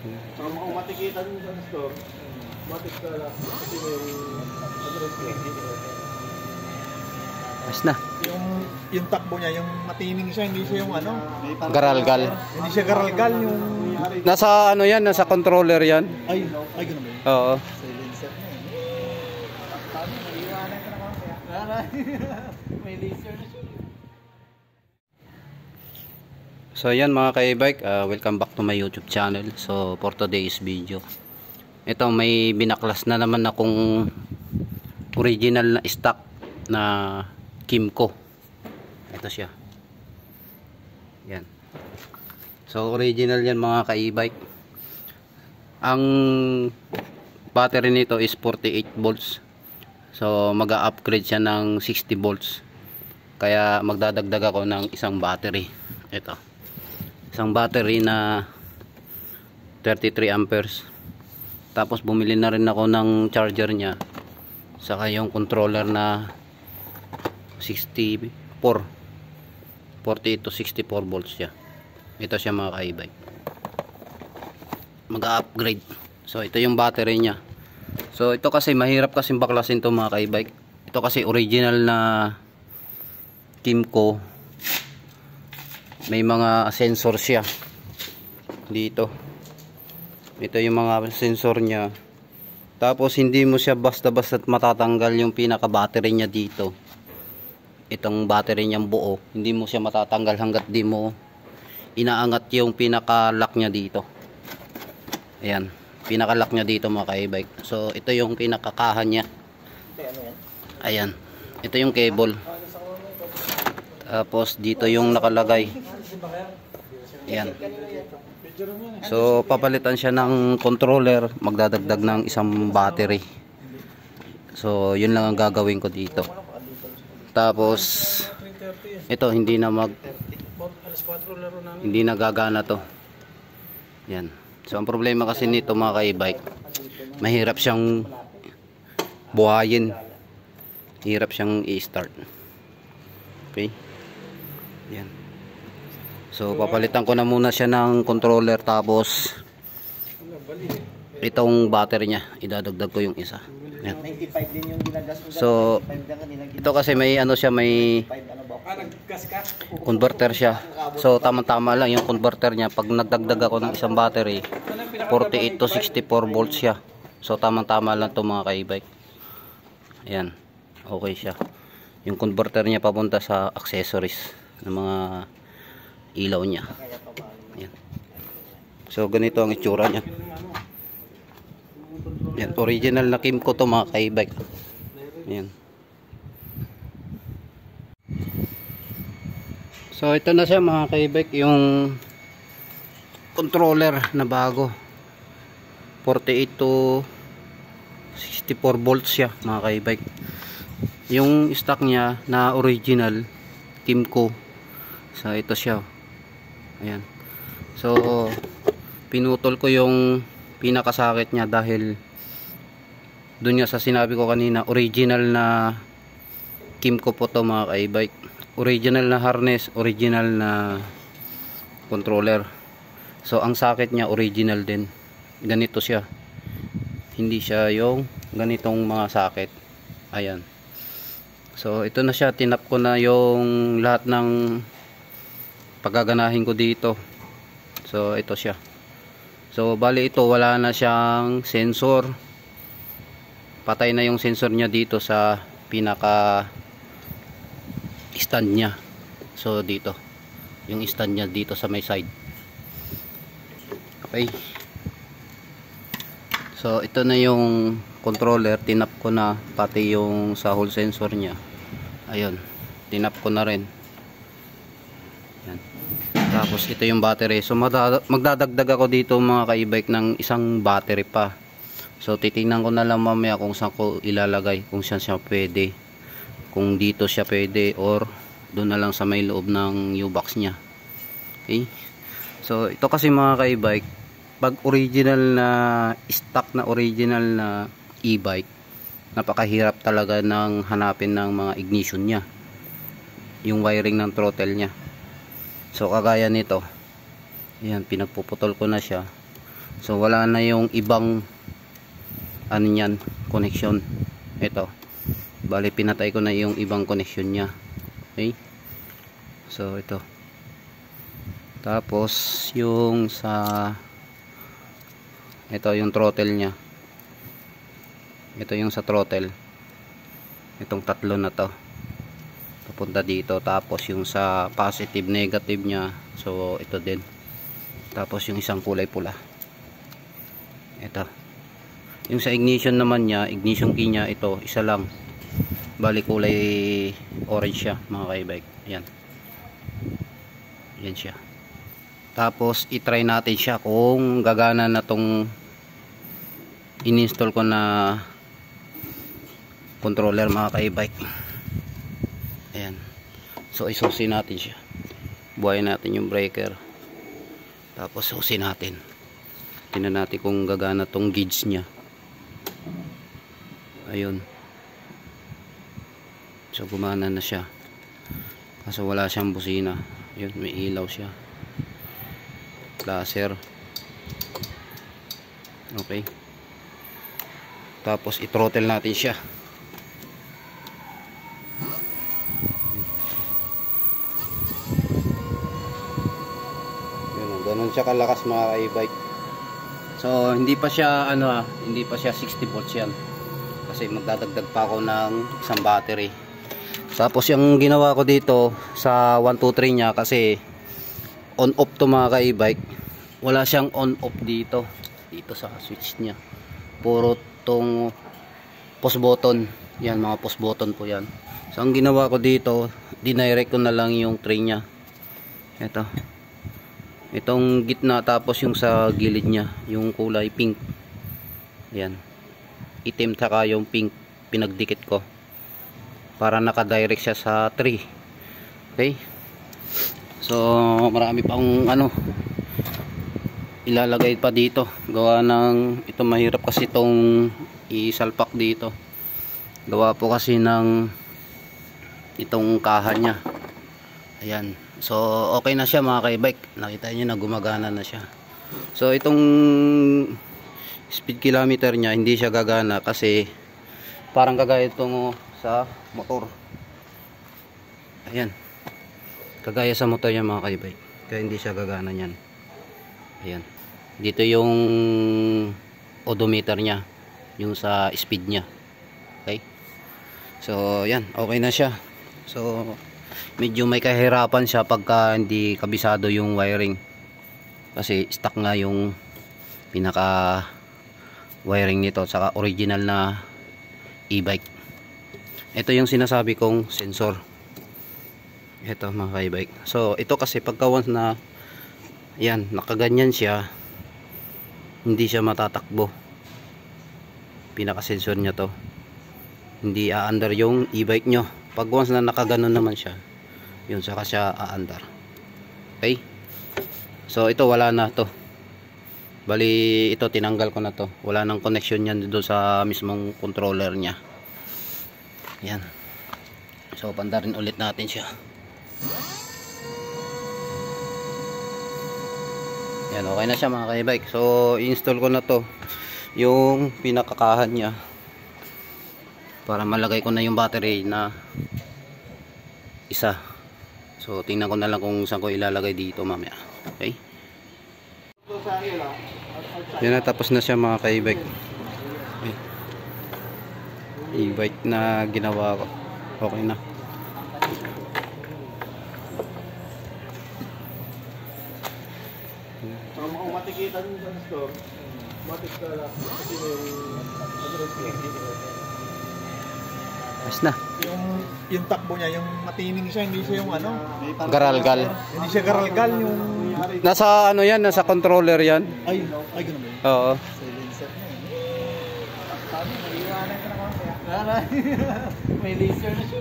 Saka kung matikita nyo sa store, matik ka lang. Kasi yung address ko. Mas na. Yung takbo niya, yung matining siya, hindi siya yung ano. Garalgal. Hindi siya garalgal, yung... Nasa ano yan, nasa controller yan. Ay gano'n ba yun? Oo. Silencer na yun. May laser na siya. So yan mga ka-e-bike, welcome back to my YouTube channel. So for today's video, ito may binaklas na naman akong original na stock na Kymco. Ito siya. Yan. So original yan mga ka-e-bike. Ang battery nito is 48 volts. So mag-a-upgrade siya ng 60 volts. Kaya magdadagdag ako ng isang battery. Ito. Isang battery na 33 amperes. Tapos bumili na rin ako ng charger niya. Saka yung controller na 48 to 64 volts siya. Ito siya mga ka-e-bike. Mag-upgrade. So ito yung battery niya. So ito kasi mahirap kasi baklasin to mga ka-e-bike. Ito kasi original na Kymco. May mga sensor siya dito. Ito yung mga sensor niya. Tapos hindi mo siya basta-basta matatanggal yung pinaka battery niya dito. Itong battery niyang buo, hindi mo siya matatanggal hanggat di mo inaangat yung pinaka lock niya dito. Ayan, pinaka lock niya dito mga ka-e-bike. So ito yung pinakakahan niya. Ayan, ito yung cable. Tapos dito yung nakalagay. Ayan. So papalitan siya ng controller, magdadagdag ng isang battery. So yun lang ang gagawin ko dito. Tapos ito hindi na gagana to. Yan. So ang problema kasi nito mga ka-e-bike, mahirap siyang buhayin. Hirap siyang i-start. Okay? Yan. So papalitan ko na muna siya ng controller, tapos itong battery niya idadagdag ko yung isa. Yan. So ito kasi may ano siya, may converter siya. So tama-tama lang yung converter niya. Pag nagdagdag ako ng isang battery, 48 to 64 volts siya. So tama-tama lang to mga ka-e-bike. Ayan. Okay siya. Yung converter niya papunta sa accessories ng mga ilaw niya. Ayan. So ganito ang itsura niya. Ayan. Original na Kymco to mga ka-e-bike. Ayan. So ito na siya mga ka-e-bike, yung controller na bago. 48 to 64 volts siya mga ka-e-bike. Yung stock niya na original Kymco. So ito siya. Ayan. So pinutol ko yung pinakasakit niya dahil doon nga sa sinabi ko kanina, original na Kymco po to mga ka-e-bike. Original na harness, original na controller. So ang sakit niya original din. Ganito siya. Hindi siya yung ganitong mga sakit. Ayan. So ito na siya, tinap ko na yung lahat ng pagaganahin ko dito. So ito siya. So bali ito wala na siyang sensor. Patay na yung sensor niya dito sa pinaka stand niya. So dito. Yung stand niya dito sa may side. Okay. So ito na yung controller, tinap ko na pati yung sa hole sensor niya. Ayun, tinap ko na rin. Yan. Tapos ito yung battery. So magdadagdag ako dito mga ka-e-bike ng isang battery pa. So titingnan ko na lang mamaya kung saan ko ilalagay, kung saan siya pwede. Kung dito siya pwede or doon na lang sa may loob ng U-box niya. Okay? So ito kasi mga ka-e-bike, pag original na stock na original na e-bike, napakahirap talaga ng hanapin ng mga ignition niya, yung wiring ng throttle niya. So kagaya nito, ayan, pinagpuputol ko na siya. So wala na yung ibang ano niyan, connection. Ito. Bali pinatay ko na yung ibang connection niya. Okay? So ito. Tapos yung sa ito yung throttle niya. Ito yung sa throttle. Itong tatlo na to. Papunta dito. Tapos yung sa positive, negative niya. So ito din. Tapos yung isang kulay pula. Ito. Yung sa ignition naman niya, ignition key niya, ito, isa lang. Bali kulay orange siya, mga ka-e-bike. Ayan. Ayan siya. Tapos i-try natin siya kung gagana na tong in-install ko na controller, mga ka-e-bike. Ayan. So isusi natin siya. Buhayin natin yung breaker. Tapos susi natin. Tingnan natin kung gagana tong gauge niya. Ayun. So gumana na siya. Kaso wala siyang busina. Ayun, may ilaw siya. Laser. Okay. Tapos i-throttle natin siya. Yun, ganun siya kalakas, mga ka-e-bike. So hindi pa siya hindi pa siya 60 volts yan. Kasi magdadagdag pa ako ng isang battery. Tapos yung ginawa ko dito sa 123 niya, kasi on off to, mga ka-e-bike. Wala siyang on off dito sa switch niya. Puro tong push button. Yan, mga push button po yan. So ang ginawa ko dito, dinirect ko na lang yung tray niya. Ito. Itong gitna, tapos yung sa gilid niya, yung kulay pink. Ayan. Itim saka yung pink, pinagdikit ko para nakadirect siya sa tree. Okay? So marami pang ilalagay pa dito. Gawa ng ito, mahirap kasi itong isalpak dito. Gawa po kasi ng itong kaha niya. Ayan. So okay na siya, mga ka-e-bike. Nakita niyo na gumagana na siya. So itong speed kilometer niya hindi siya gagana kasi parang kagaya itong sa motor. Ayan. Kagaya sa motor niya, mga ka-e-bike. Kaya hindi siya gagana niyan. Ayan. Dito yung odometer niya, yung sa speed niya. Okay? So ayan, okay na siya. So medyo may kahirapan siya pagka hindi kabisado yung wiring, kasi stuck nga yung pinaka wiring nito saka original na e-bike. Ito yung sinasabi kong sensor. Ito, mga ka-e-bike. So ito kasi pagka once na yan, nakaganyan siya, hindi siya matatakbo. Pinaka sensor niya to, hindi aandar yung e-bike nyo. Pag once na nakaganon naman siya, yun, saka siya aandar. Okay? So ito wala na to. Bali ito tinanggal ko na to. Wala nang connection yan doon sa mismong controller niya. Yan. So pandarin ulit natin siya. Yan, okay na siya, mga ka-e-bike. So i-install ko na to, yung pinakakahan niya, para malagay ko na yung battery na isa. So tingnan ko na lang kung saan ko ilalagay dito mamaya. Okay? Yan na, tapos na siya, mga ka-e-bike. Okay. E-bike na ginawa ko. Okay na. So kung matikitan sa store, matik ka lang. Kasi Ayos na. Yung takbo niya, yung matining siya, hindi siya yung Garalgal. hindi siya garalgal, yung Nasa yan, nasa controller yan. ay ganun ba yun? Oo. Silencer na yun. Sabi, maliwanag ka na kasi. May laser na siya.